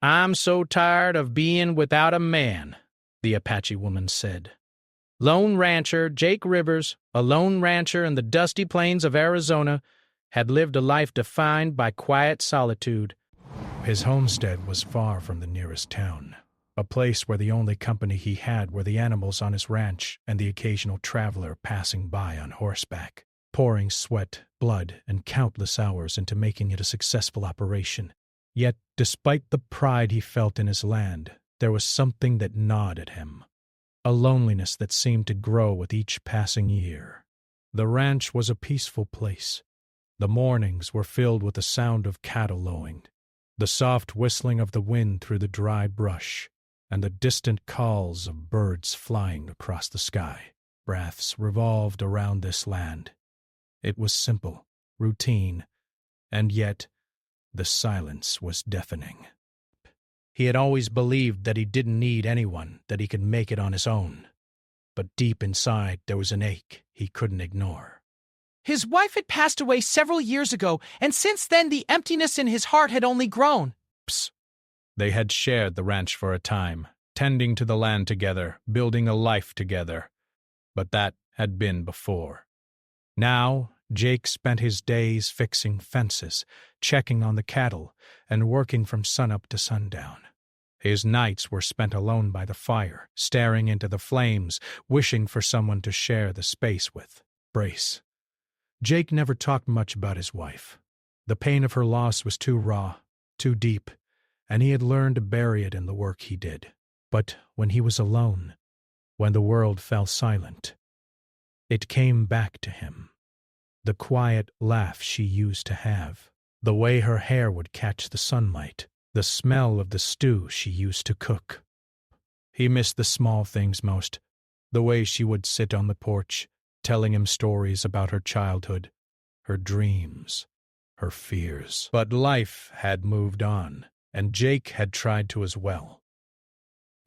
"I'm so tired of being without a man," the Apache woman said. Lone rancher Jake Rivers, a lone rancher in the dusty plains of Arizona, had lived a life defined by quiet solitude. His homestead was far from the nearest town, a place where the only company he had were the animals on his ranch and the occasional traveler passing by on horseback, pouring sweat, blood, and countless hours into making it a successful operation. Yet, despite the pride he felt in his land, there was something that gnawed at him, a loneliness that seemed to grow with each passing year. The ranch was a peaceful place. The mornings were filled with the sound of cattle lowing, the soft whistling of the wind through the dry brush, and the distant calls of birds flying across the sky. Breaths revolved around this land. It was simple, routine, and yet the silence was deafening. He had always believed that he didn't need anyone, that he could make it on his own. But deep inside there was an ache he couldn't ignore. His wife had passed away several years ago, and since then the emptiness in his heart had only grown. Psst. They had shared the ranch for a time, tending to the land together, building a life together. But that had been before. Now, Jake spent his days fixing fences, checking on the cattle, and working from sunup to sundown. His nights were spent alone by the fire, staring into the flames, wishing for someone to share the space with. Brace. Jake never talked much about his wife. The pain of her loss was too raw, too deep, and he had learned to bury it in the work he did. But when he was alone, when the world fell silent, it came back to him. The quiet laugh she used to have, the way her hair would catch the sunlight, the smell of the stew she used to cook. He missed the small things most, the way she would sit on the porch, telling him stories about her childhood, her dreams, her fears. But life had moved on, and Jake had tried to as well.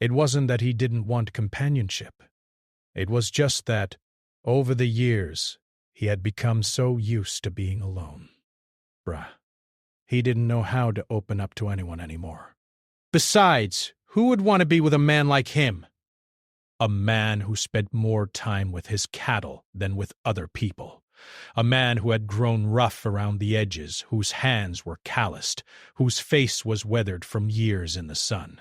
It wasn't that he didn't want companionship. It was just that, over the years, he had become so used to being alone. He didn't know how to open up to anyone anymore. Besides, who would want to be with a man like him? A man who spent more time with his cattle than with other people. A man who had grown rough around the edges, whose hands were calloused, whose face was weathered from years in the sun.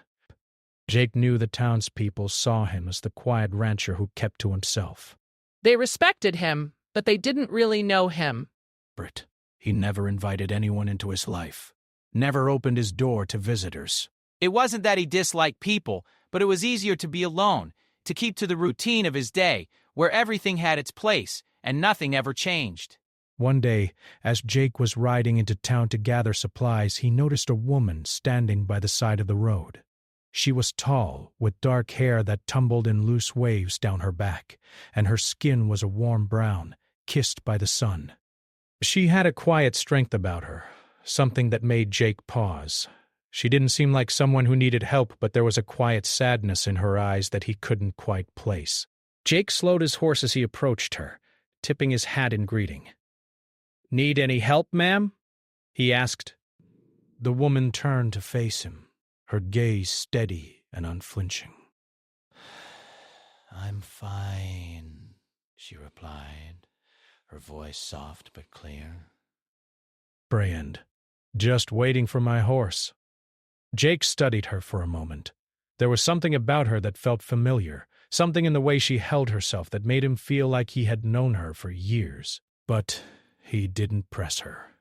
Jake knew the townspeople saw him as the quiet rancher who kept to himself. They respected him, but they didn't really know him. He never invited anyone into his life, never opened his door to visitors. It wasn't that he disliked people, but it was easier to be alone, to keep to the routine of his day, where everything had its place and nothing ever changed. One day, as Jake was riding into town to gather supplies, he noticed a woman standing by the side of the road. She was tall, with dark hair that tumbled in loose waves down her back, and her skin was a warm brown, kissed by the sun. She had a quiet strength about her, something that made Jake pause. She didn't seem like someone who needed help, but there was a quiet sadness in her eyes that he couldn't quite place. Jake slowed his horse as he approached her, tipping his hat in greeting. "Need any help, ma'am?" he asked. The woman turned to face him, her gaze steady and unflinching. "I'm fine," she replied, her voice soft but clear. "Brand, just waiting for my horse." Jake studied her for a moment. There was something about her that felt familiar, something in the way she held herself that made him feel like he had known her for years. But he didn't press her.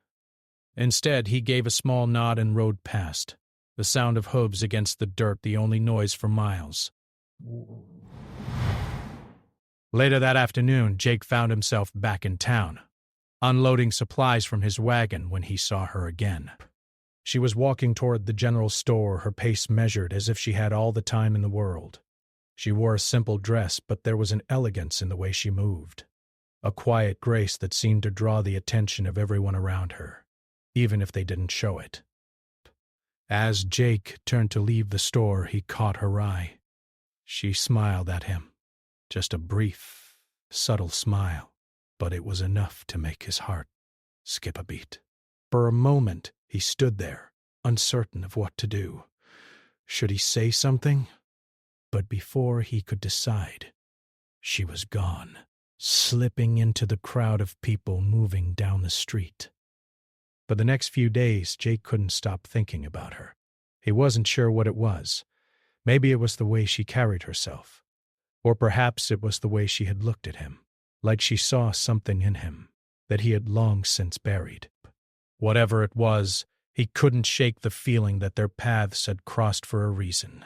Instead, he gave a small nod and rode past, the sound of hooves against the dirt the only noise for miles. Later that afternoon, Jake found himself back in town, unloading supplies from his wagon when he saw her again. She was walking toward the general store, her pace measured as if she had all the time in the world. She wore a simple dress, but there was an elegance in the way she moved, a quiet grace that seemed to draw the attention of everyone around her, even if they didn't show it. As Jake turned to leave the store, he caught her eye. She smiled at him. Just a brief, subtle smile, but it was enough to make his heart skip a beat. For a moment, he stood there, uncertain of what to do. Should he say something? But before he could decide, she was gone, slipping into the crowd of people moving down the street. For the next few days, Jake couldn't stop thinking about her. He wasn't sure what it was. Maybe it was the way she carried herself. Or perhaps it was the way she had looked at him, like she saw something in him that he had long since buried. Whatever it was, he couldn't shake the feeling that their paths had crossed for a reason.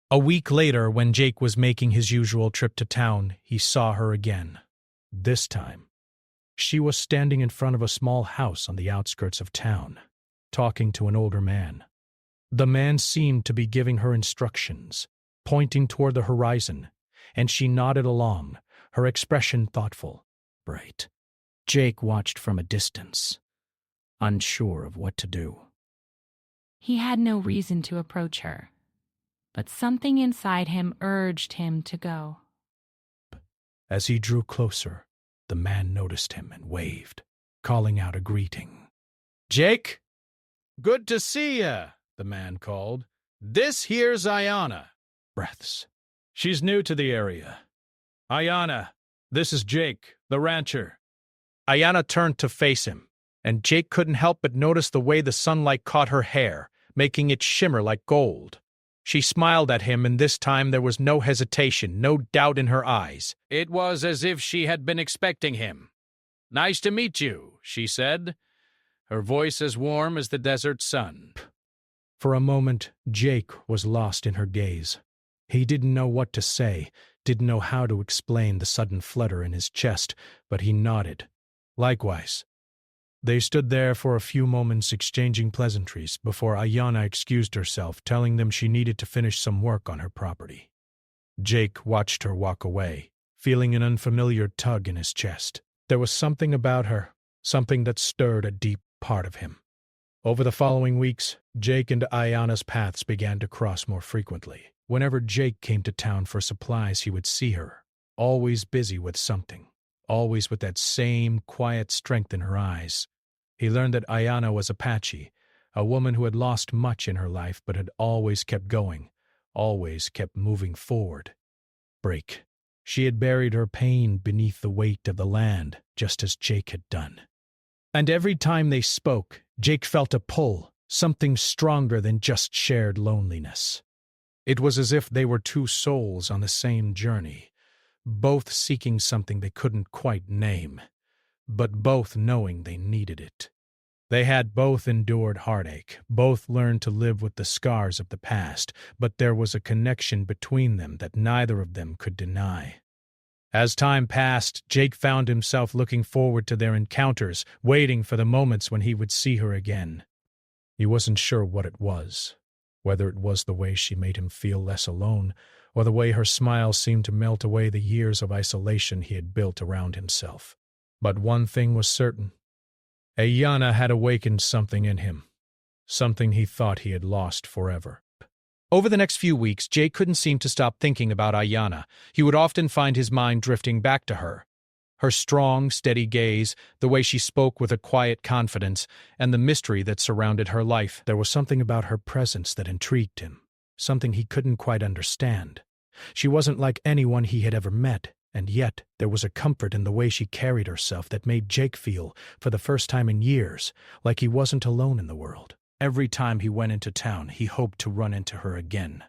A week later, when Jake was making his usual trip to town, he saw her again. This time, she was standing in front of a small house on the outskirts of town, talking to an older man. The man seemed to be giving her instructions, pointing toward the horizon, and she nodded along, her expression thoughtful, bright. Jake watched from a distance, unsure of what to do. He had no reason to approach her, but something inside him urged him to go. As he drew closer, the man noticed him and waved, calling out a greeting. "Jake? Good to see ya," the man called. "This here's Ayanna." Breaths. She's new to the area. "Ayanna, this is Jake, the rancher." Ayanna turned to face him, and Jake couldn't help but notice the way the sunlight caught her hair, making it shimmer like gold. She smiled at him, and this time there was no hesitation, no doubt in her eyes. It was as if she had been expecting him. "Nice to meet you," she said, her voice as warm as the desert sun. For a moment, Jake was lost in her gaze. He didn't know what to say, didn't know how to explain the sudden flutter in his chest, but he nodded. Likewise. They stood there for a few moments exchanging pleasantries before Ayanna excused herself, telling them she needed to finish some work on her property. Jake watched her walk away, feeling an unfamiliar tug in his chest. There was something about her, something that stirred a deep part of him. Over the following weeks, Jake and Ayanna's paths began to cross more frequently. Whenever Jake came to town for supplies, he would see her, always busy with something, always with that same quiet strength in her eyes. He learned that Ayanna was Apache, a woman who had lost much in her life but had always kept going, always kept moving forward. Break. She had buried her pain beneath the weight of the land, just as Jake had done. And every time they spoke, Jake felt a pull, something stronger than just shared loneliness. It was as if they were two souls on the same journey, both seeking something they couldn't quite name, but both knowing they needed it. They had both endured heartache, both learned to live with the scars of the past, but there was a connection between them that neither of them could deny. As time passed, Jake found himself looking forward to their encounters, waiting for the moments when he would see her again. He wasn't sure what it was, whether it was the way she made him feel less alone, or the way her smile seemed to melt away the years of isolation he had built around himself. But one thing was certain. Ayanna had awakened something in him, something he thought he had lost forever. Over the next few weeks, Jake couldn't seem to stop thinking about Ayanna. He would often find his mind drifting back to her. Her strong, steady gaze, the way she spoke with a quiet confidence, and the mystery that surrounded her life. There was something about her presence that intrigued him, something he couldn't quite understand. She wasn't like anyone he had ever met, and yet there was a comfort in the way she carried herself that made Jake feel, for the first time in years, like he wasn't alone in the world. Every time he went into town, he hoped to run into her again,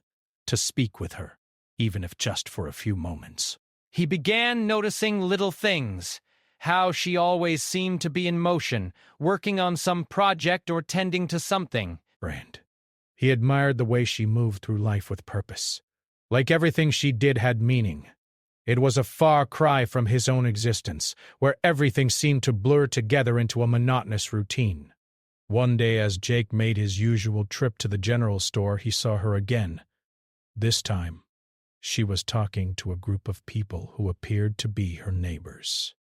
to speak with her, even if just for a few moments. He began noticing little things, how she always seemed to be in motion, working on some project or tending to something. Brand. He admired the way she moved through life with purpose. Like everything she did had meaning. It was a far cry from his own existence, where everything seemed to blur together into a monotonous routine. One day, as Jake made his usual trip to the general store, he saw her again. This time, she was talking to a group of people who appeared to be her neighbors.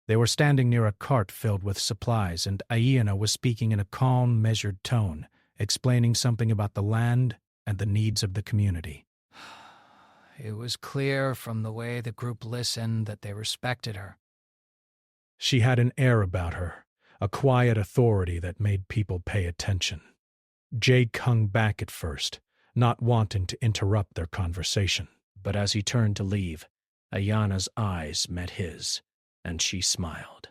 They were standing near a cart filled with supplies, and Ayanna was speaking in a calm, measured tone, explaining something about the land and the needs of the community. It was clear from the way the group listened that they respected her. She had an air about her, a quiet authority that made people pay attention. Jake hung back at first, not wanting to interrupt their conversation. But as he turned to leave, Ayana's eyes met his, and she smiled.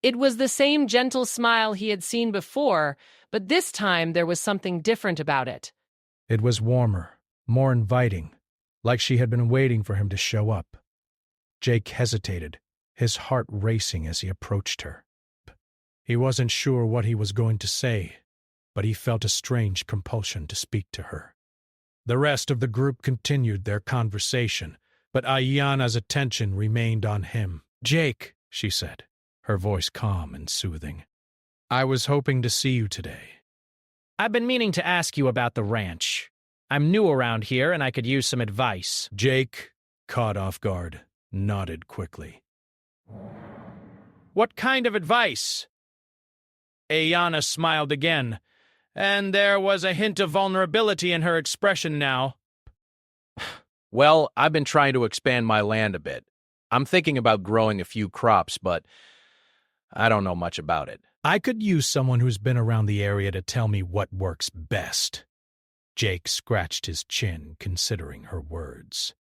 It was the same gentle smile he had seen before, but this time there was something different about it. It was warmer, more inviting, like she had been waiting for him to show up. Jake hesitated, his heart racing as he approached her. He wasn't sure what he was going to say, but he felt a strange compulsion to speak to her. The rest of the group continued their conversation, but Ayana's attention remained on him. "Jake," she said, her voice calm and soothing, "I was hoping to see you today." I've been meaning to ask you about the ranch. I'm new around here and I could use some advice. Jake, caught off guard, nodded quickly. What kind of advice? Ayana smiled again, and there was a hint of vulnerability in her expression now. Well, I've been trying to expand my land a bit. I'm thinking about growing a few crops, but I don't know much about it. I could use someone who's been around the area to tell me what works best. Jake scratched his chin, considering her words.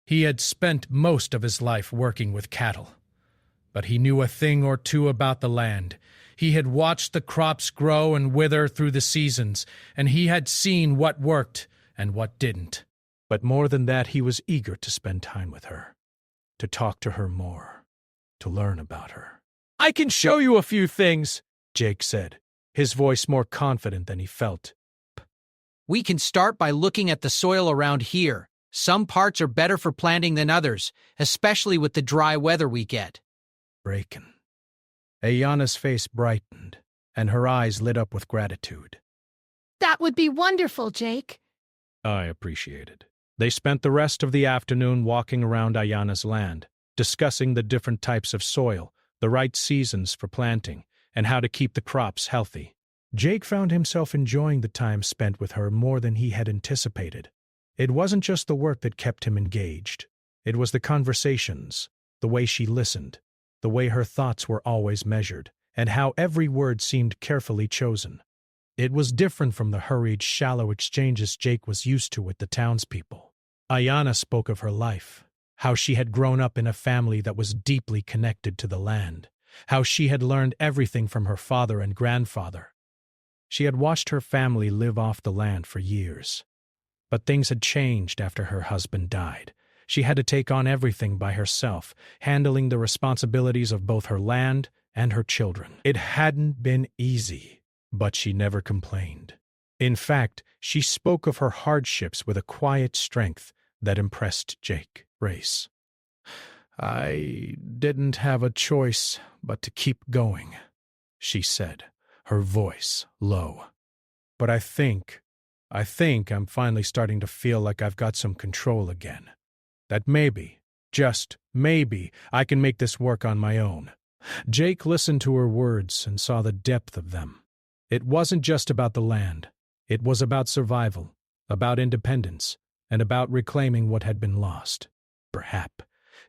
He had spent most of his life working with cattle, but he knew a thing or two about the land. He had watched the crops grow and wither through the seasons, and he had seen what worked and what didn't. But more than that, he was eager to spend time with her, to talk to her more, to learn about her. I can show you a few things, Jake said, his voice more confident than he felt. We can start by looking at the soil around here. Some parts are better for planting than others, especially with the dry weather we get. Braken. Ayana's face brightened, and her eyes lit up with gratitude. That would be wonderful, Jake. I appreciated. They spent the rest of the afternoon walking around Ayana's land, discussing the different types of soil, the right seasons for planting, and how to keep the crops healthy. Jake found himself enjoying the time spent with her more than he had anticipated. It wasn't just the work that kept him engaged. It was the conversations, the way she listened, the way her thoughts were always measured, and how every word seemed carefully chosen. It was different from the hurried, shallow exchanges Jake was used to with the townspeople. Ayana spoke of her life, how she had grown up in a family that was deeply connected to the land, how she had learned everything from her father and grandfather. She had watched her family live off the land for years. But things had changed after her husband died. She had to take on everything by herself, handling the responsibilities of both her land and her children. It hadn't been easy, but she never complained. In fact, she spoke of her hardships with a quiet strength that impressed Jake. Race. I didn't have a choice but to keep going, she said, her voice low. But I think I'm finally starting to feel like I've got some control again. That maybe, just maybe, I can make this work on my own. Jake listened to her words and saw the depth of them. It wasn't just about the land. It was about survival, about independence, and about reclaiming what had been lost. Perhaps.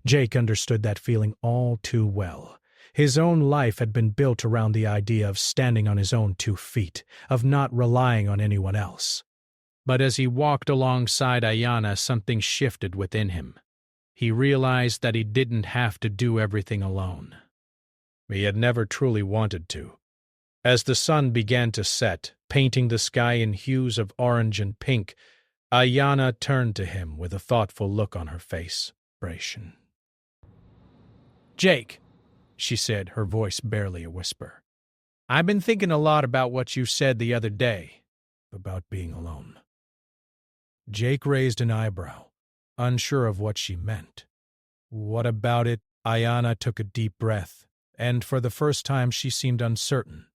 Jake understood that feeling all too well. His own life had been built around the idea of standing on his own 2 feet, of not relying on anyone else. But as he walked alongside Ayana, something shifted within him. He realized that he didn't have to do everything alone. He had never truly wanted to. As the sun began to set, painting the sky in hues of orange and pink, Ayana turned to him with a thoughtful look on her face. Jake, she said, her voice barely a whisper. I've been thinking a lot about what you said the other day. About being alone. Jake raised an eyebrow, unsure of what she meant. What about it? Ayana took a deep breath, and for the first time she seemed uncertain,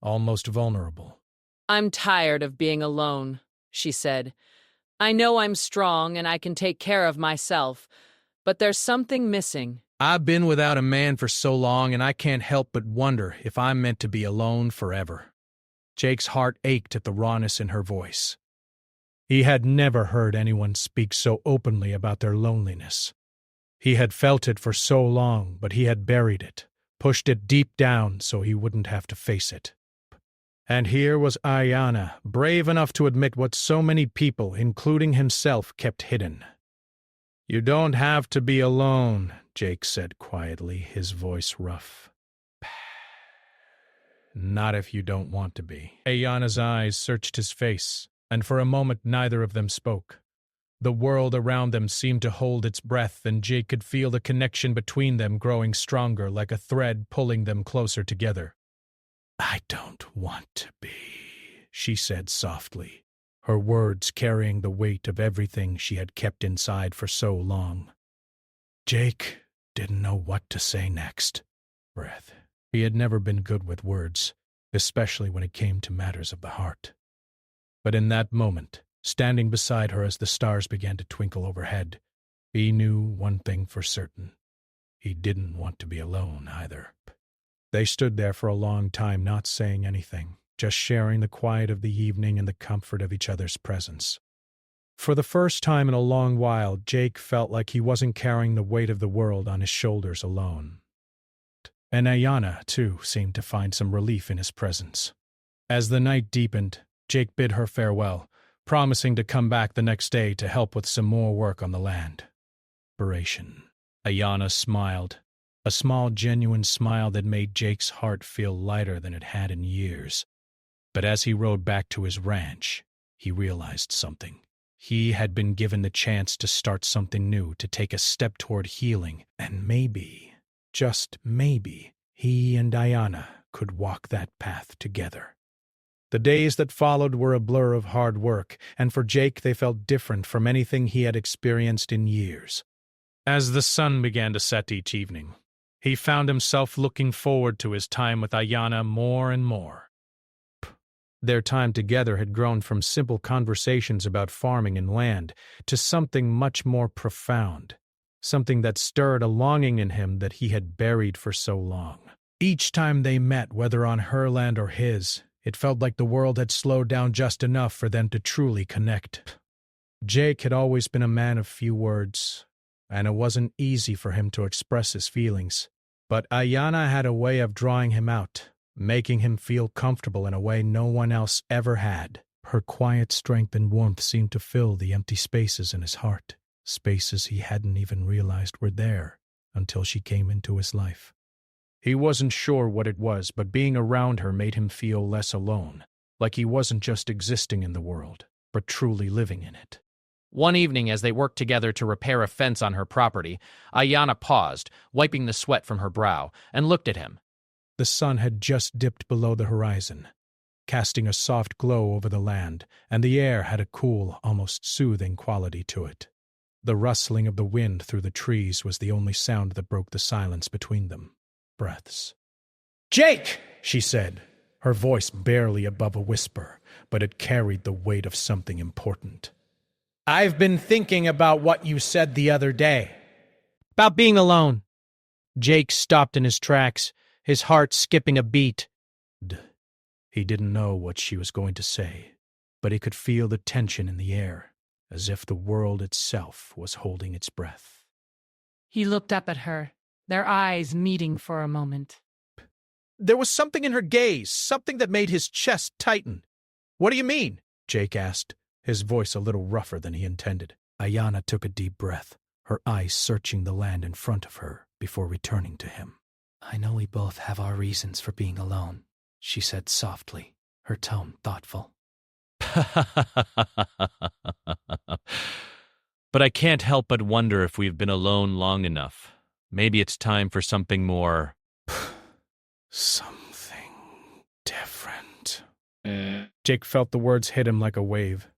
almost vulnerable. I'm tired of being alone, she said. I know I'm strong and I can take care of myself, but there's something missing. I've been without a man for so long, and I can't help but wonder if I'm meant to be alone forever. Jake's heart ached at the rawness in her voice. He had never heard anyone speak so openly about their loneliness. He had felt it for so long, but he had buried it, pushed it deep down so he wouldn't have to face it. And here was Ayana, brave enough to admit what so many people, including himself, kept hidden. "You don't have to be alone," Jake said quietly, his voice rough. "Not if you don't want to be." Ayana's eyes searched his face, and for a moment neither of them spoke. The world around them seemed to hold its breath, and Jake could feel the connection between them growing stronger, like a thread pulling them closer together. "I don't want to be," she said softly, her words carrying the weight of everything she had kept inside for so long. Jake didn't know what to say next. Breath. He had never been good with words, especially when it came to matters of the heart. But in that moment, standing beside her as the stars began to twinkle overhead, he knew one thing for certain. He didn't want to be alone either. They stood there for a long time, not saying anything, just sharing the quiet of the evening and the comfort of each other's presence. For the first time in a long while, Jake felt like he wasn't carrying the weight of the world on his shoulders alone. And Ayana, too, seemed to find some relief in his presence. As the night deepened, Jake bid her farewell, promising to come back the next day to help with some more work on the land. Inspiration. Ayana smiled, a small, genuine smile that made Jake's heart feel lighter than it had in years. But as he rode back to his ranch, he realized something. He had been given the chance to start something new, to take a step toward healing, and maybe, just maybe, he and Ayana could walk that path together. The days that followed were a blur of hard work, and for Jake they felt different from anything he had experienced in years. As the sun began to set each evening, he found himself looking forward to his time with Ayana more and more. Their time together had grown from simple conversations about farming and land to something much more profound, something that stirred a longing in him that he had buried for so long. Each time they met, whether on her land or his, it felt like the world had slowed down just enough for them to truly connect. Jake had always been a man of few words, and it wasn't easy for him to express his feelings. But Ayana had a way of drawing him out, making him feel comfortable in a way no one else ever had. Her quiet strength and warmth seemed to fill the empty spaces in his heart, spaces he hadn't even realized were there until she came into his life. He wasn't sure what it was, but being around her made him feel less alone, like he wasn't just existing in the world, but truly living in it. One evening, as they worked together to repair a fence on her property, Ayana paused, wiping the sweat from her brow, and looked at him. The sun had just dipped below the horizon, casting a soft glow over the land, and the air had a cool, almost soothing quality to it. The rustling of the wind through the trees was the only sound that broke the silence between them. Breaths. "Jake!" she said, her voice barely above a whisper, but it carried the weight of something important. "I've been thinking about what you said the other day." About being alone. Jake stopped in his tracks, his heart skipping a beat. He didn't know what she was going to say, but he could feel the tension in the air, as if the world itself was holding its breath. He looked up at her, their eyes meeting for a moment. There was something in her gaze, something that made his chest tighten. "What do you mean?" Jake asked, his voice a little rougher than he intended. Ayana took a deep breath, her eyes searching the land in front of her before returning to him. "I know we both have our reasons for being alone," she said softly, her tone thoughtful. But I can't help but wonder if we've been alone long enough. Maybe it's time for something more... Something different. Jake felt the words hit him like a wave.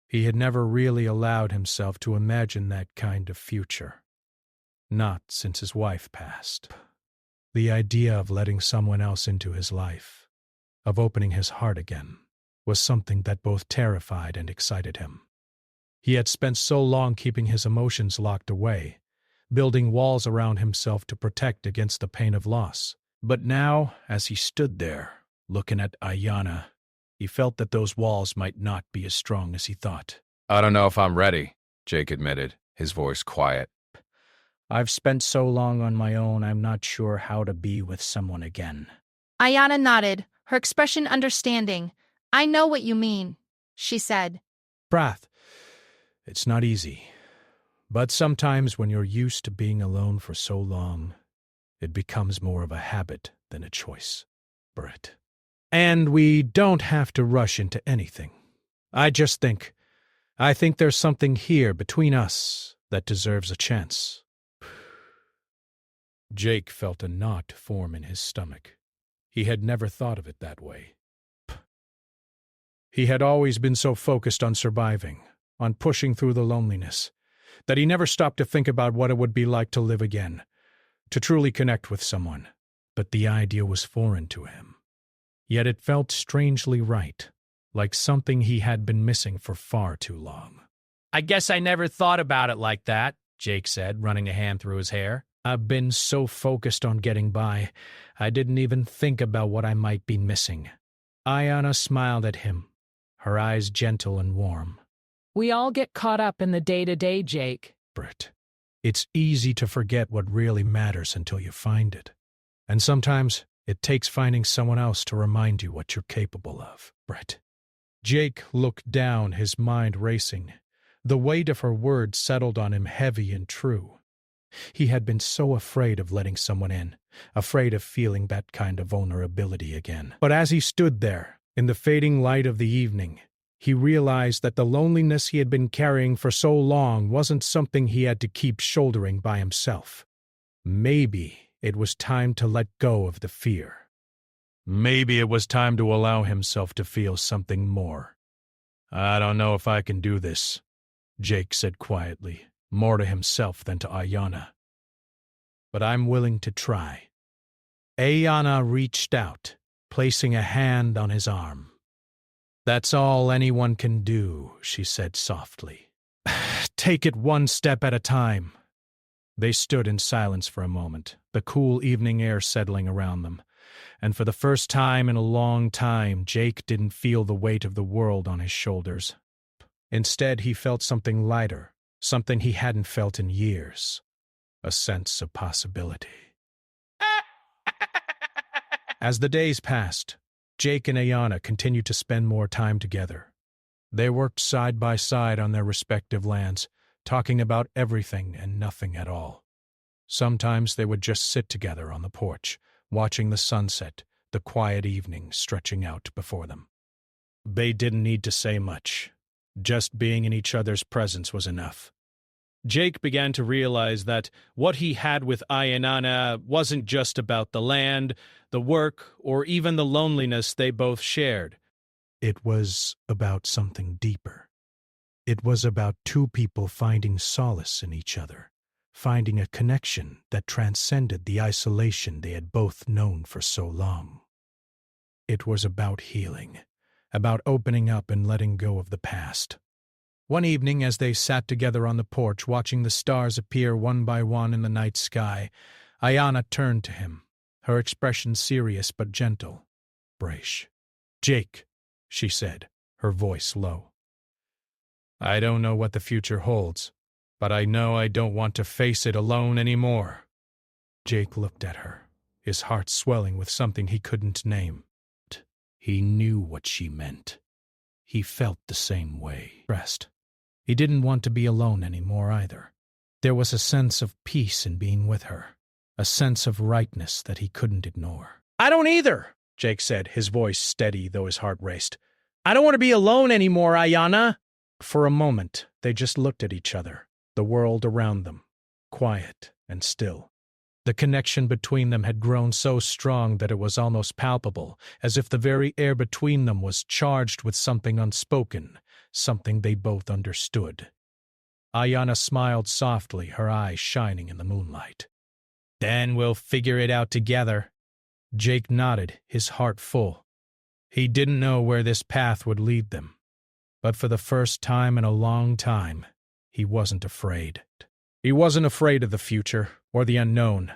He had never really allowed himself to imagine that kind of future. Not since his wife passed. The idea of letting someone else into his life, of opening his heart again, was something that both terrified and excited him. He had spent so long keeping his emotions locked away, building walls around himself to protect against the pain of loss. But now, as he stood there, looking at Ayana, he felt that those walls might not be as strong as he thought. "I don't know if I'm ready," Jake admitted, his voice quiet. "I've spent so long on my own, I'm not sure how to be with someone again." Ayana nodded, her expression understanding. I know what you mean, she said. Prath, it's not easy. But sometimes when you're used to being alone for so long, it becomes more of a habit than a choice, Britt. And we don't have to rush into anything. I think there's something here between us that deserves a chance. Jake felt a knot form in his stomach. He had never thought of it that way. He had always been so focused on surviving, on pushing through the loneliness, that he never stopped to think about what it would be like to live again, to truly connect with someone. But the idea was foreign to him. Yet it felt strangely right, like something he had been missing for far too long. I guess I never thought about it like that, Jake said, running a hand through his hair. I've been so focused on getting by, I didn't even think about what I might be missing. Ayanna smiled at him, her eyes gentle and warm. We all get caught up in the day-to-day, Jake. Britt, it's easy to forget what really matters until you find it. And sometimes it takes finding someone else to remind you what you're capable of, Britt. Jake looked down, his mind racing. The weight of her words settled on him heavy and true. He had been so afraid of letting someone in, afraid of feeling that kind of vulnerability again. But as he stood there, in the fading light of the evening, he realized that the loneliness he had been carrying for so long wasn't something he had to keep shouldering by himself. Maybe it was time to let go of the fear. Maybe it was time to allow himself to feel something more. I don't know if I can do this, Jake said quietly, more to himself than to Ayanna. But I'm willing to try. Ayanna reached out, placing a hand on his arm. That's all anyone can do, she said softly. Take it one step at a time. They stood in silence for a moment, the cool evening air settling around them. And for the first time in a long time, Jake didn't feel the weight of the world on his shoulders. Instead, he felt something lighter, something he hadn't felt in years. A sense of possibility. As the days passed, Jake and Ayanna continued to spend more time together. They worked side by side on their respective lands, talking about everything and nothing at all. Sometimes they would just sit together on the porch, watching the sunset, the quiet evening stretching out before them. They didn't need to say much. Just being in each other's presence was enough. Jake began to realize that what he had with Ayanna wasn't just about the land, the work, or even the loneliness they both shared. It was about something deeper. It was about two people finding solace in each other, finding a connection that transcended the isolation they had both known for so long. It was about healing, about opening up and letting go of the past. One evening, as they sat together on the porch watching the stars appear one by one in the night sky, Ayanna turned to him, her expression serious but gentle. "Brash. Jake," she said, her voice low. "I don't know what the future holds, but I know I don't want to face it alone anymore." Jake looked at her, his heart swelling with something he couldn't name. He knew what she meant. He felt the same way. Rest. He didn't want to be alone anymore either. There was a sense of peace in being with her, a sense of rightness that he couldn't ignore. "I don't either," Jake said, his voice steady though his heart raced. "I don't want to be alone anymore, Ayanna." For a moment, they just looked at each other, the world around them, quiet and still. The connection between them had grown so strong that it was almost palpable, as if the very air between them was charged with something unspoken, something they both understood. Ayanna smiled softly, her eyes shining in the moonlight. "Then we'll figure it out together." Jake nodded, his heart full. He didn't know where this path would lead them, but for the first time in a long time, he wasn't afraid. He wasn't afraid of the future or the unknown,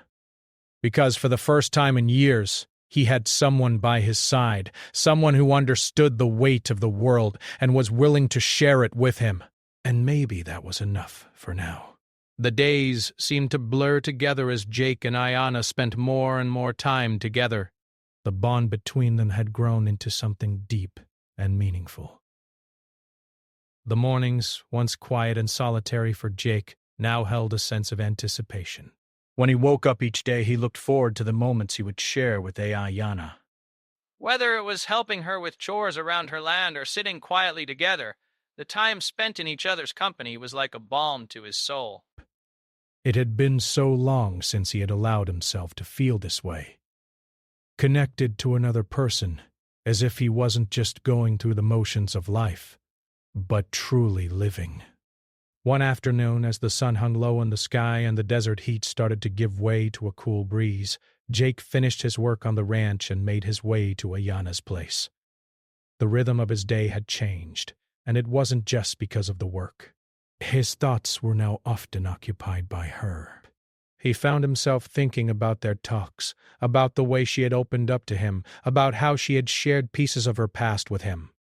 because for the first time in years, he had someone by his side, someone who understood the weight of the world and was willing to share it with him. And maybe that was enough for now. The days seemed to blur together as Jake and Ayanna spent more and more time together. The bond between them had grown into something deep and meaningful. The mornings, once quiet and solitary for Jake, now held a sense of anticipation. When he woke up each day, he looked forward to the moments he would share with Ayana. Whether it was helping her with chores around her land or sitting quietly together, the time spent in each other's company was like a balm to his soul. It had been so long since he had allowed himself to feel this way. Connected to another person, as if he wasn't just going through the motions of life, but truly living. One afternoon, as the sun hung low in the sky and the desert heat started to give way to a cool breeze, Jake finished his work on the ranch and made his way to Ayana's place. The rhythm of his day had changed, and it wasn't just because of the work. His thoughts were now often occupied by her. He found himself thinking about their talks, about the way she had opened up to him, about how she had shared pieces of her past with him.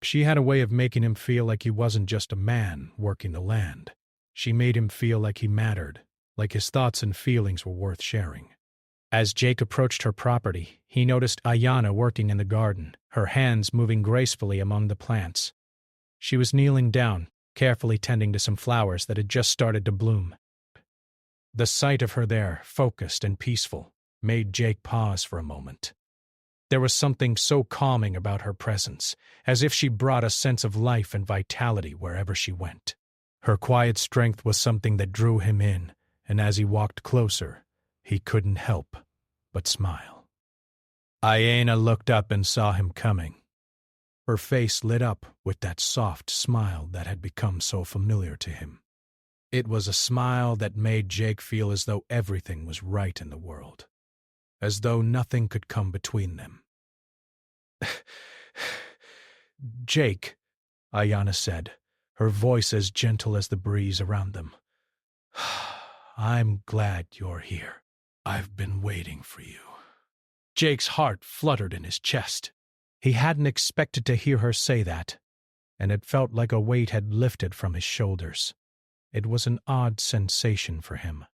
She had a way of making him feel like he wasn't just a man working the land. She made him feel like he mattered, like his thoughts and feelings were worth sharing. As Jake approached her property, he noticed Ayana working in the garden, her hands moving gracefully among the plants. She was kneeling down, carefully tending to some flowers that had just started to bloom. The sight of her there, focused and peaceful, made Jake pause for a moment. There was something so calming about her presence, as if she brought a sense of life and vitality wherever she went. Her quiet strength was something that drew him in, and as he walked closer, he couldn't help but smile. Ayana looked up and saw him coming. Her face lit up with that soft smile that had become so familiar to him. It was a smile that made Jake feel as though everything was right in the world, as though nothing could come between them. "Jake," Ayana said, her voice as gentle as the breeze around them. "I'm glad you're here. I've been waiting for you." Jake's heart fluttered in his chest. He hadn't expected to hear her say that, and it felt like a weight had lifted from his shoulders. It was an odd sensation for him.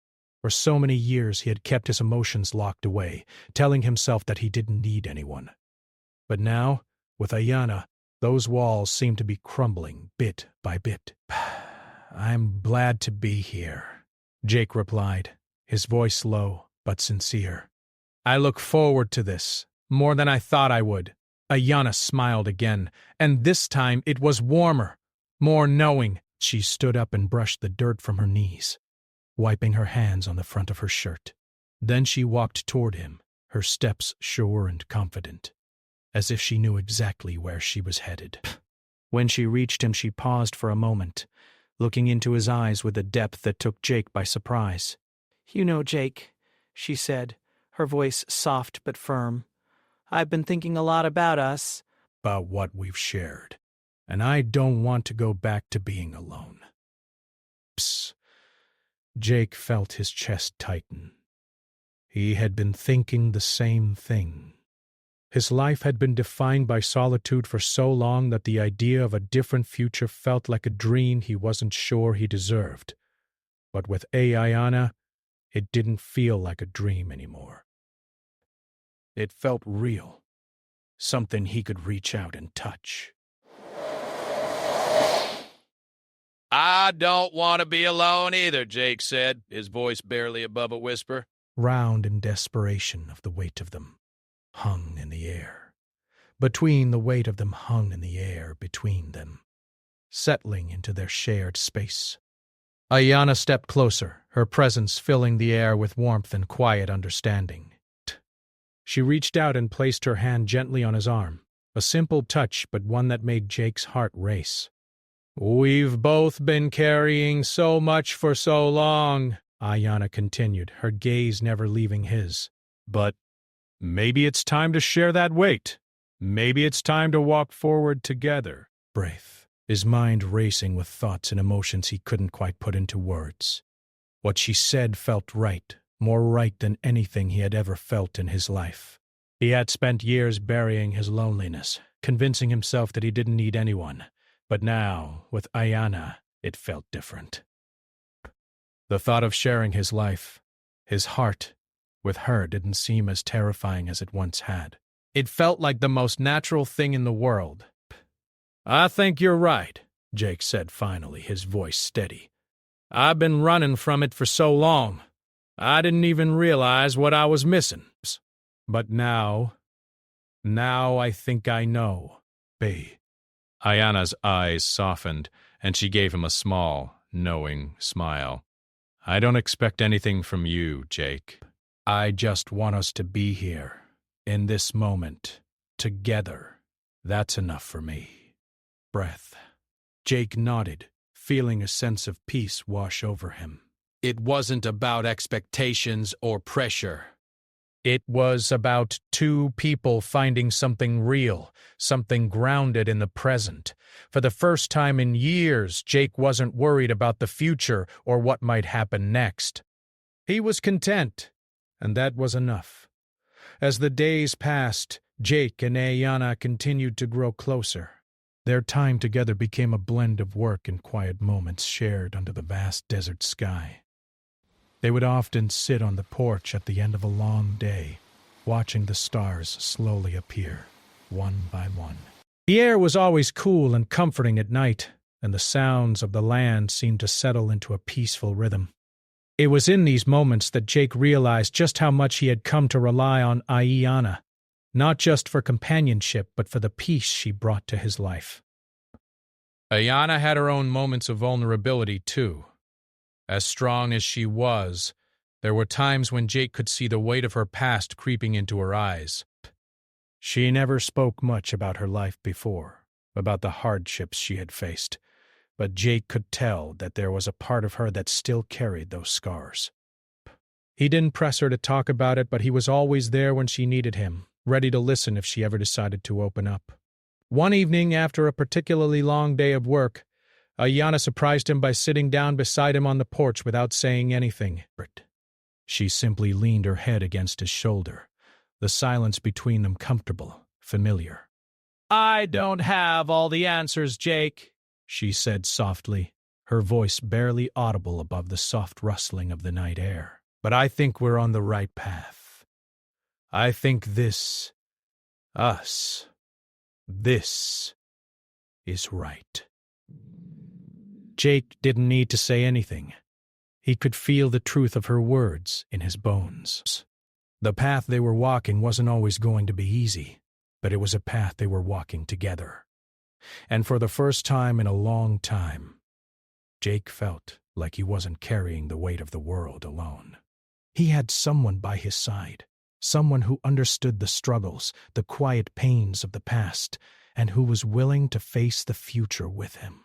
For so many years he had kept his emotions locked away, telling himself that he didn't need anyone. But now, with Ayana, those walls seemed to be crumbling bit by bit. "I'm glad to be here," Jake replied, his voice low but sincere. "I look forward to this, more than I thought I would." Ayana smiled again, and this time it was warmer, more knowing. She stood up and brushed the dirt from her knees, wiping her hands on the front of her shirt. Then she walked toward him, her steps sure and confident, as if she knew exactly where she was headed. When she reached him, she paused for a moment, looking into his eyes with a depth that took Jake by surprise. "You know, Jake," she said, her voice soft but firm, "I've been thinking a lot about us." "About what we've shared. And I don't want to go back to being alone." Psst. Jake felt his chest tighten. He had been thinking the same thing. His life had been defined by solitude for so long that the idea of a different future felt like a dream he wasn't sure he deserved. But with Ayana, it didn't feel like a dream anymore. It felt real, something he could reach out and touch. "I don't want to be alone either," Jake said, his voice barely above a whisper. Round in desperation of the weight of them, hung in the air. Between the weight of them hung in the air between them, settling into their shared space. Ayana stepped closer, her presence filling the air with warmth and quiet understanding. She reached out and placed her hand gently on his arm, a simple touch but one that made Jake's heart race. "We've both been carrying so much for so long," Ayana continued, her gaze never leaving his. "But maybe it's time to share that weight. Maybe it's time to walk forward together." Breath, his mind racing with thoughts and emotions he couldn't quite put into words. What she said felt right, more right than anything he had ever felt in his life. He had spent years burying his loneliness, convincing himself that he didn't need anyone. But now, with Ayana, it felt different. The thought of sharing his life, his heart, with her didn't seem as terrifying as it once had. It felt like the most natural thing in the world. "I think you're right," Jake said finally, his voice steady. "I've been running from it for so long. I didn't even realize what I was missing. But now I think I know, B." Ayana's eyes softened, and she gave him a small, knowing smile. "I don't expect anything from you, Jake. I just want us to be here, in this moment, together. That's enough for me." Breath. Jake nodded, feeling a sense of peace wash over him. It wasn't about expectations or pressure. It was about two people finding something real, something grounded in the present. For the first time in years, Jake wasn't worried about the future or what might happen next. He was content, and that was enough. As the days passed, Jake and Ayana continued to grow closer. Their time together became a blend of work and quiet moments shared under the vast desert sky. They would often sit on the porch at the end of a long day, watching the stars slowly appear, one by one. The air was always cool and comforting at night, and the sounds of the land seemed to settle into a peaceful rhythm. It was in these moments that Jake realized just how much he had come to rely on Ayana, not just for companionship, but for the peace she brought to his life. Ayana had her own moments of vulnerability, too. As strong as she was, there were times when Jake could see the weight of her past creeping into her eyes. She never spoke much about her life before, about the hardships she had faced, but Jake could tell that there was a part of her that still carried those scars. He didn't press her to talk about it, but he was always there when she needed him, ready to listen if she ever decided to open up. One evening, after a particularly long day of work, Ayana surprised him by sitting down beside him on the porch without saying anything. She simply leaned her head against his shoulder, the silence between them comfortable, familiar. "I don't have all the answers, Jake," she said softly, her voice barely audible above the soft rustling of the night air. "But I think we're on the right path. I think this is right." Jake didn't need to say anything. He could feel the truth of her words in his bones. The path they were walking wasn't always going to be easy, but it was a path they were walking together. And for the first time in a long time, Jake felt like he wasn't carrying the weight of the world alone. He had someone by his side, someone who understood the struggles, the quiet pains of the past, and who was willing to face the future with him.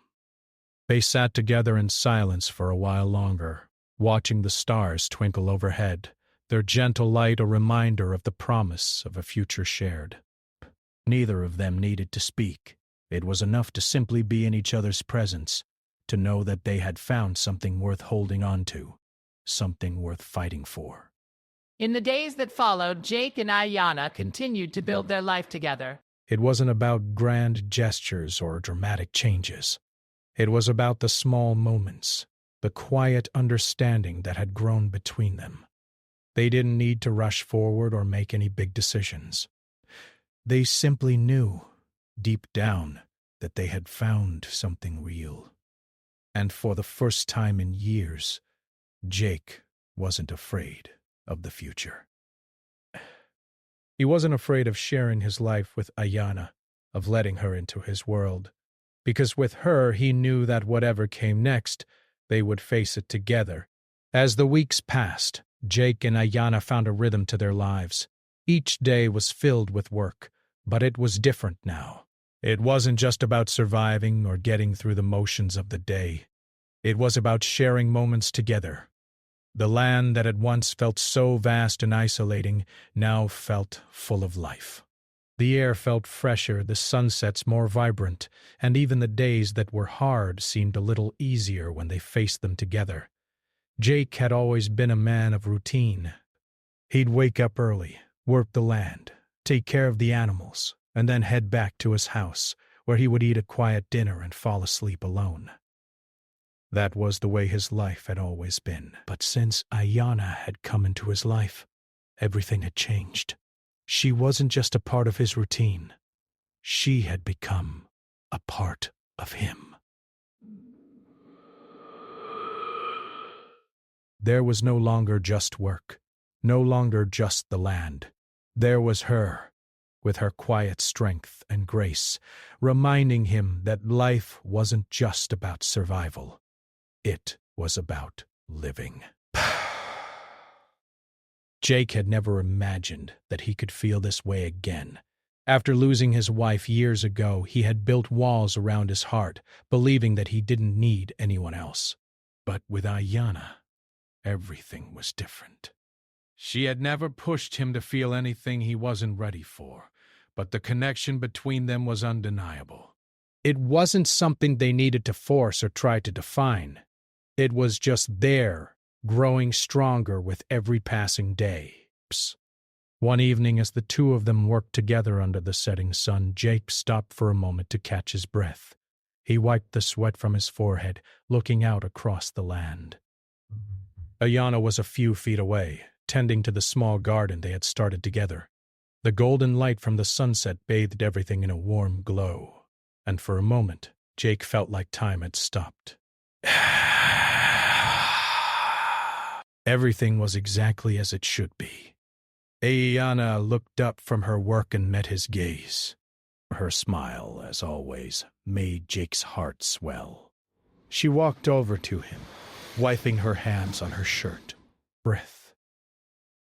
They sat together in silence for a while longer, watching the stars twinkle overhead, their gentle light a reminder of the promise of a future shared. Neither of them needed to speak. It was enough to simply be in each other's presence, to know that they had found something worth holding on to, something worth fighting for. In the days that followed, Jake and Ayana continued to build their life together. It wasn't about grand gestures or dramatic changes. It was about the small moments, the quiet understanding that had grown between them. They didn't need to rush forward or make any big decisions. They simply knew, deep down, that they had found something real. And for the first time in years, Jake wasn't afraid of the future. He wasn't afraid of sharing his life with Ayana, of letting her into his world, because with her he knew that whatever came next, they would face it together. As the weeks passed, Jake and Ayana found a rhythm to their lives. Each day was filled with work, but it was different now. It wasn't just about surviving or getting through the motions of the day. It was about sharing moments together. The land that had once felt so vast and isolating now felt full of life. The air felt fresher, the sunsets more vibrant, and even the days that were hard seemed a little easier when they faced them together. Jake had always been a man of routine. He'd wake up early, work the land, take care of the animals, and then head back to his house, where he would eat a quiet dinner and fall asleep alone. That was the way his life had always been. But since Ayana had come into his life, Everything had changed. She wasn't just a part of his routine. She had become a part of him. There was no longer just work, no longer just the land. There was her, with her quiet strength and grace, reminding him that life wasn't just about survival. It was about living. Jake had never imagined that he could feel this way again. After losing his wife years ago, he had built walls around his heart, believing that he didn't need anyone else. But with Ayanna, everything was different. She had never pushed him to feel anything he wasn't ready for, but the connection between them was undeniable. It wasn't something they needed to force or try to define. It was just there, growing stronger with every passing day. One evening, as the two of them worked together under the setting sun, Jake stopped for a moment to catch his breath. He wiped the sweat from his forehead, looking out across the land. Ayanna was a few feet away, tending to the small garden they had started together. The golden light from the sunset bathed everything in a warm glow, and for a moment, Jake felt like time had stopped. Everything was exactly as it should be. Ayanna looked up from her work and met his gaze. Her smile, as always, made Jake's heart swell. She walked over to him, wiping her hands on her shirt. Breath.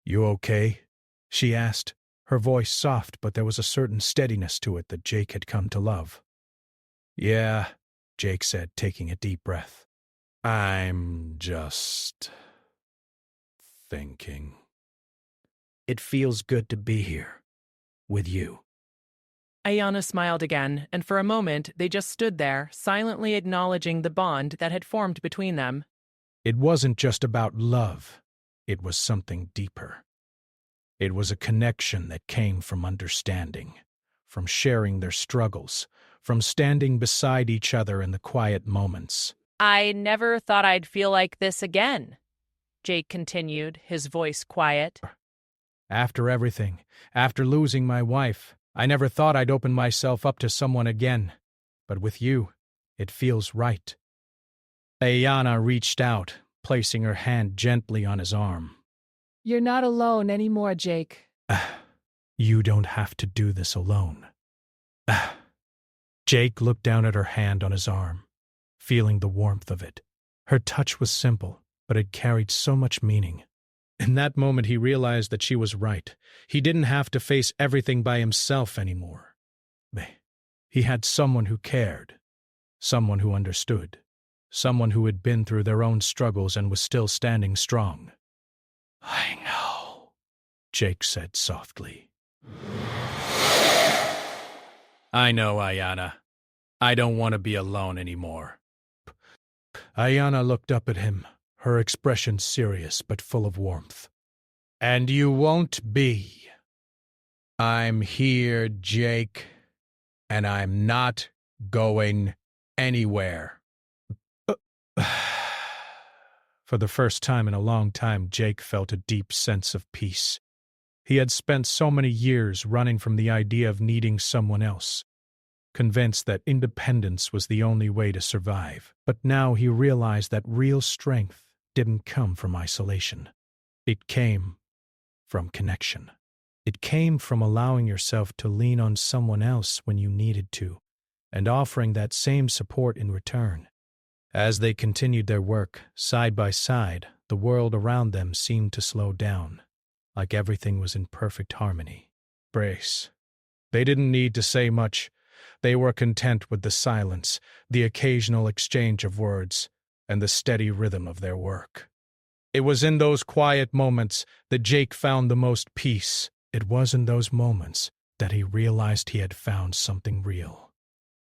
"You okay?" she asked, her voice soft, but there was a certain steadiness to it that Jake had come to love. "Yeah," Jake said, taking a deep breath. "I'm just thinking. It feels good to be here, with you." Ayanna smiled again, and for a moment they just stood there, silently acknowledging the bond that had formed between them. It wasn't just about love. It was something deeper. It was a connection that came from understanding, from sharing their struggles, from standing beside each other in the quiet moments. I never thought I'd feel like this again, Jake continued, his voice quiet. After everything, after losing my wife, I never thought I'd open myself up to someone again. But with you, it feels right. Ayanna reached out, placing her hand gently on his arm. You're not alone anymore, Jake. You don't have to do this alone. Jake looked down at her hand on his arm, feeling the warmth of it. Her touch was simple, but it carried so much meaning. In that moment, he realized that she was right. He didn't have to face everything by himself anymore. He had someone who cared, someone who understood, someone who had been through their own struggles and was still standing strong. "I know," Jake said softly. "I know, Ayanna. I don't want to be alone anymore." Ayanna looked up at him, her expression serious but full of warmth. "And you won't be. I'm here, Jake, and I'm not going anywhere." For the first time in a long time, Jake felt a deep sense of peace. He had spent so many years running from the idea of needing someone else, convinced that independence was the only way to survive. But now he realized that real strength didn't come from isolation. It came from connection. It came from allowing yourself to lean on someone else when you needed to, and offering that same support in return. As they continued their work, side by side, the world around them seemed to slow down, like everything was in perfect harmony. Brace. They didn't need to say much. They were content with the silence, the occasional exchange of words, and the steady rhythm of their work. It was in those quiet moments that Jake found the most peace. It was in those moments that he realized he had found something real,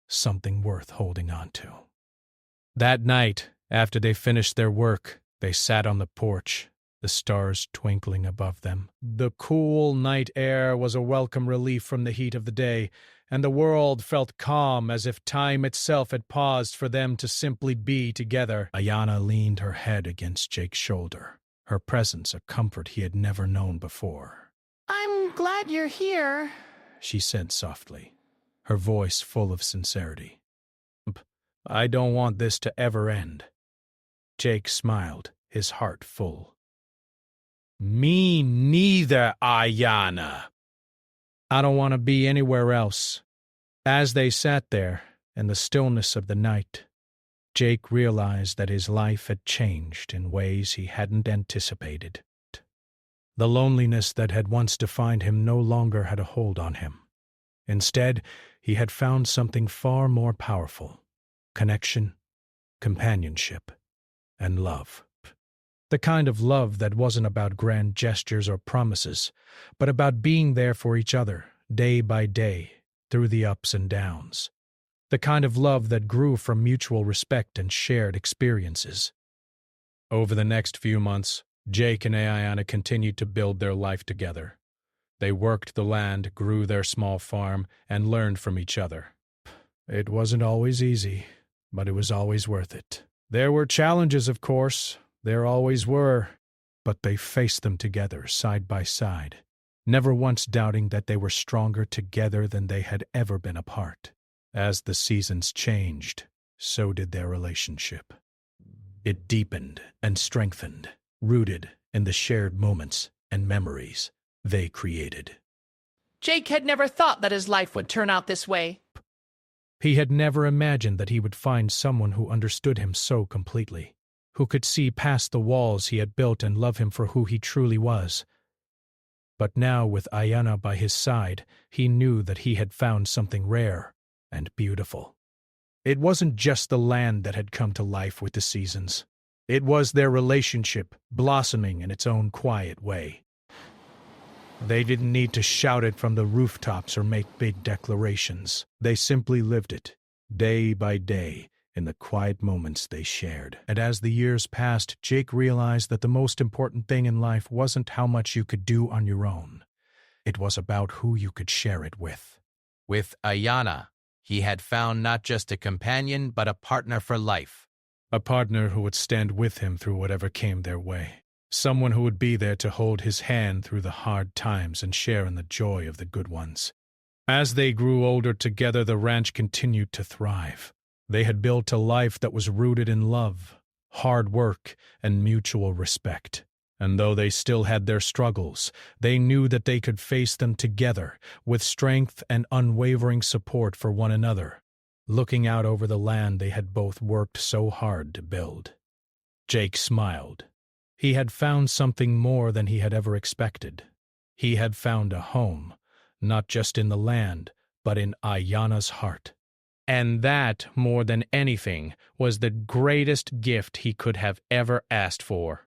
something worth holding on to. That night, after they finished their work, they sat on the porch, the stars twinkling above them. The cool night air was a welcome relief from the heat of the day, and the world felt calm, as if time itself had paused for them to simply be together. Ayanna leaned her head against Jake's shoulder, her presence a comfort he had never known before. I'm glad you're here. She said softly, her voice full of sincerity. I don't want this to ever end. Jake smiled, his heart full. Me neither, Ayanna. I don't want to be anywhere else. As they sat there, in the stillness of the night, Jake realized that his life had changed in ways he hadn't anticipated. The loneliness that had once defined him no longer had a hold on him. Instead, he had found something far more powerful: connection, companionship, and love. The kind of love that wasn't about grand gestures or promises, but about being there for each other, day by day, through the ups and downs. The kind of love that grew from mutual respect and shared experiences. Over the next few months, Jake and Ayanna continued to build their life together. They worked the land, grew their small farm, and learned from each other. It wasn't always easy, but it was always worth it. There were challenges, of course. There always were. But they faced them together, side by side, never once doubting that they were stronger together than they had ever been apart. As the seasons changed, so did their relationship. It deepened and strengthened, rooted in the shared moments and memories they created. Jake had never thought that his life would turn out this way. He had never imagined that he would find someone who understood him so completely, who could see past the walls he had built and love him for who he truly was. But now, with Ayanna by his side, he knew that he had found something rare and beautiful. It wasn't just the land that had come to life with the seasons. It was their relationship, blossoming in its own quiet way. They didn't need to shout it from the rooftops or make big declarations. They simply lived it, day by day, in the quiet moments they shared. And as the years passed, Jake realized that the most important thing in life wasn't how much you could do on your own. It was about who you could share it with. With Ayanna, he had found not just a companion, but a partner for life. A partner who would stand with him through whatever came their way. Someone who would be there to hold his hand through the hard times and share in the joy of the good ones. As they grew older together, the ranch continued to thrive. They had built a life that was rooted in love, hard work, and mutual respect. And though they still had their struggles, they knew that they could face them together, with strength and unwavering support for one another, looking out over the land they had both worked so hard to build. Jake smiled. He had found something more than he had ever expected. He had found a home, not just in the land, but in Ayanna's heart. And that, more than anything, was the greatest gift he could have ever asked for.